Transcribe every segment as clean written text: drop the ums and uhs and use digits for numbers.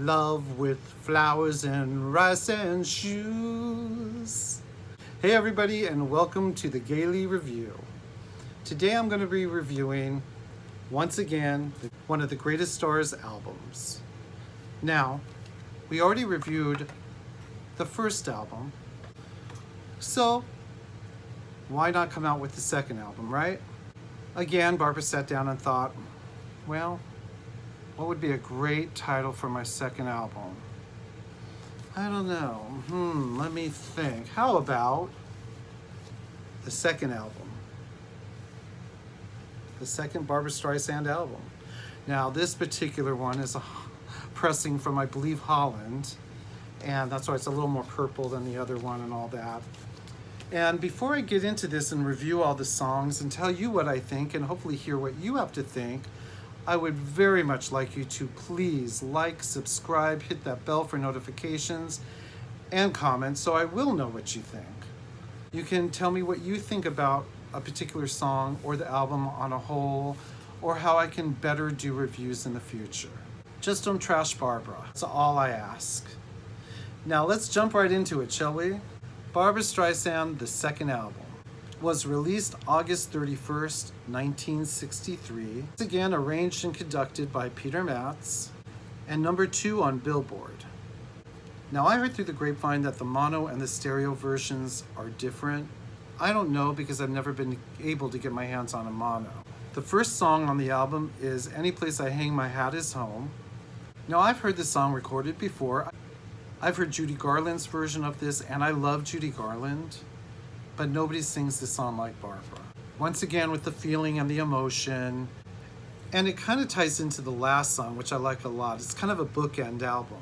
love with flowers and rice and shoes. Hey everybody, and welcome to the Gaily Review. Today I'm going to be reviewing, once again, one of the Greatest Stars albums. Now, we already reviewed the first album, so why not come out with the second album, right? Again, Barbra sat down and thought, well, what would be a great title for my second album? I don't know. Let me think. How about the second album? The second Barbra Streisand album. Now, this particular one is a pressing from, I believe, Holland. And that's why it's a little more purple than the other one and all that. And before I get into this and review all the songs and tell you what I think and hopefully hear what you have to think, I would very much like you to please like, subscribe, hit that bell for notifications, and comment so I will know what you think. You can tell me what you think about a particular song or the album on a whole, or how I can better do reviews in the future. Just don't trash Barbra. That's all I ask. Now let's jump right into it, shall we? Barbra Streisand, the second album, was released August 31st, 1963. It's again arranged and conducted by Peter Matz, and number 2 on Billboard. Now I heard through the grapevine that the mono and the stereo versions are different. I don't know because I've never been able to get my hands on a mono. The first song on the album is Any Place I Hang My Hat Is Home. Now I've heard this song recorded before. I've heard Judy Garland's version of this, and I love Judy Garland, but nobody sings this song like Barbra. Once again, with the feeling and the emotion, and it kind of ties into the last song, which I like a lot. It's kind of a bookend album.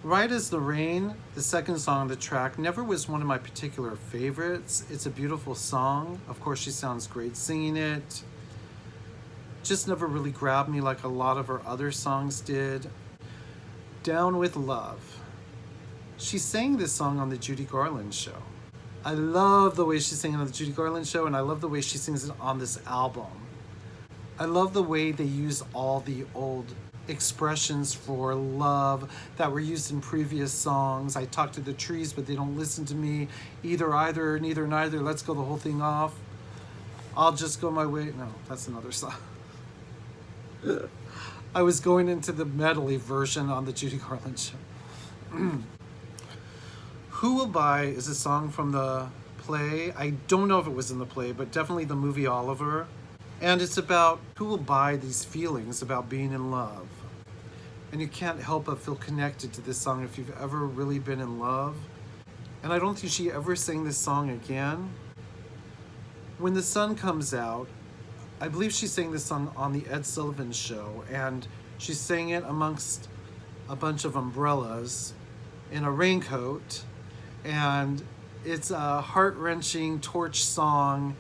Right as the Rain, the second song on the track, never was one of my particular favorites. It's a beautiful song. Of course, she sounds great singing it. Just never really grabbed me like a lot of her other songs did. Down with Love. She sang this song on the Judy Garland show. I love the way she sang it on the Judy Garland show, and I love the way she sings it on this album. I love the way they use all the old expressions for love that were used in previous songs. I talk to the trees, but they don't listen to me. Either, neither, neither. Let's go the whole thing off. I'll just go my way. No, that's another song. I was going into the medley version on the Judy Garland show. Who Will Buy is a song from the play. I don't know if it was in the play, but definitely the movie Oliver. And it's about who will buy these feelings about being in love. And you can't help but feel connected to this song if you've ever really been in love. And I don't think she ever sang this song again. When the Sun Comes Out, I believe she sang this song on the Ed Sullivan Show, and she sang it amongst a bunch of umbrellas in a raincoat. And it's a heart-wrenching torch song.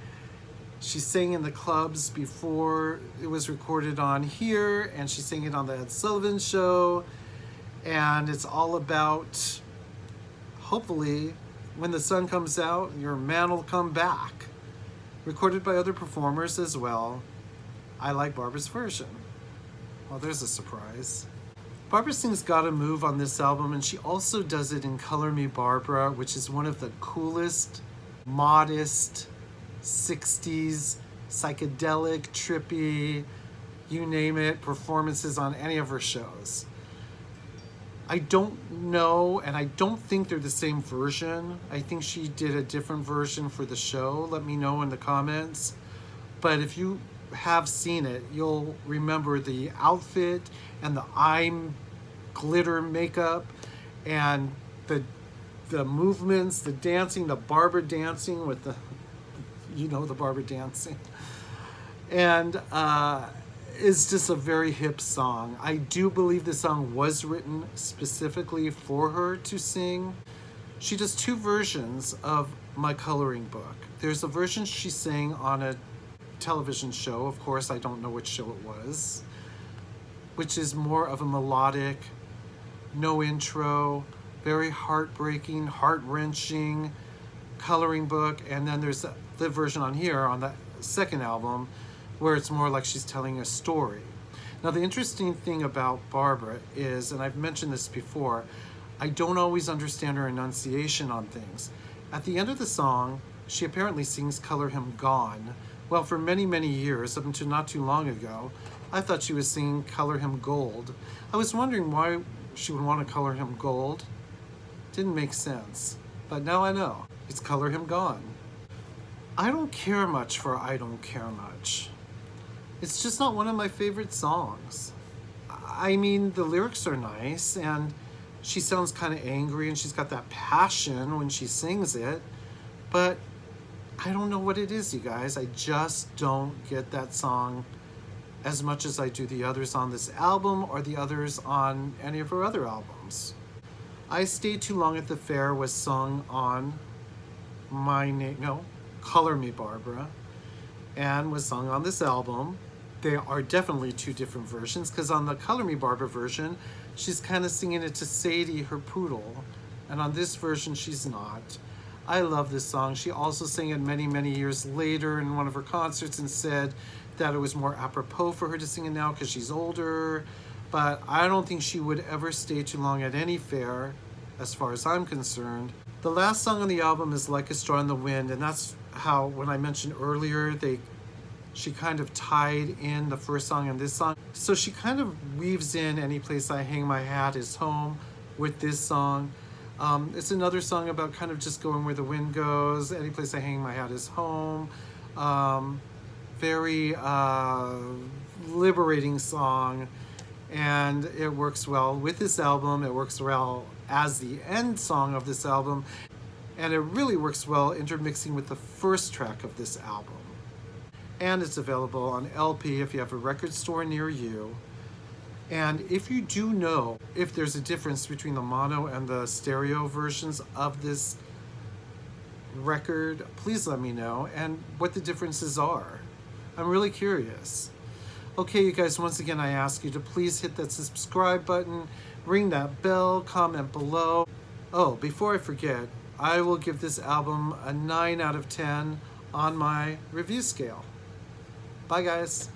She sang in the clubs before it was recorded on here, and she sang it on the Ed Sullivan Show. And it's all about, hopefully, when the sun comes out, your man will come back. Recorded by other performers as well. I like Barbra's version. Well, there's a surprise. Barbra sings Gotta Move on this album, and she also does it in Color Me Barbra, which is one of the coolest, modest, 60s, psychedelic, trippy, you name it, performances on any of her shows. I don't know, and I don't think they're the same version. I think she did a different version for the show. Let me know in the comments. But if you have seen it, you'll remember the outfit and the eye glitter makeup and the movements, the dancing, the Barbra dancing with the, you know, the Barbra dancing. And it's just a very hip song. I do believe the song was written specifically for her to sing. She does 2 versions of My Coloring Book. There's a version she sang on a television show, of course I don't know which show it was, which is more of a melodic, no intro, very heartbreaking, heart-wrenching coloring book. And then there's the version on here on the second album where it's more like she's telling a story. Now, the interesting thing about Barbra is, and I've mentioned this before, I don't always understand her enunciation on things. At the end of the song, she apparently sings Color Him Gone. Well, for many, many years, up until not too long ago, I thought she was singing Color Him Gold. I was wondering why she would want to color him gold. Didn't make sense. But now I know. It's Color Him Gone. I don't care much for I Don't Care Much. It's just not one of my favorite songs. I mean, the lyrics are nice, and she sounds kind of angry, and she's got that passion when she sings it, but I don't know what it is, you guys. I just don't get that song as much as I do the others on this album or the others on any of her other albums. I Stayed Too Long at the Fair was sung on Color Me Barbra, and was sung on this album. They are definitely two different versions, because on the Color Me Barbra version, she's kind of singing it to Sadie, her poodle, and on this version, she's not. I love this song. She also sang it many, many years later in one of her concerts and said that it was more apropos for her to sing it now because she's older, but I don't think she would ever stay too long at any fair, as far as I'm concerned. The last song on the album is Like a Straw in the Wind, and that's how, when I mentioned earlier, she kind of tied in the first song and this song. So she kind of weaves in Any Place I Hang My Hat Is Home with this song. It's another song about kind of just going where the wind goes. Any Place I Hang My Hat Is Home. Very liberating song, and it works well with this album. It works well as the end song of this album, and it really works well intermixing with the first track of this album. And it's available on LP if you have a record store near you. And if you do know if there's a difference between the mono and the stereo versions of this record, please let me know, and what the differences are. I'm really curious. Okay, you guys, once again, I ask you to please hit that subscribe button, ring that bell, comment below. Oh, before I forget, I will give this album a 9 out of 10 on my review scale. Bye, guys.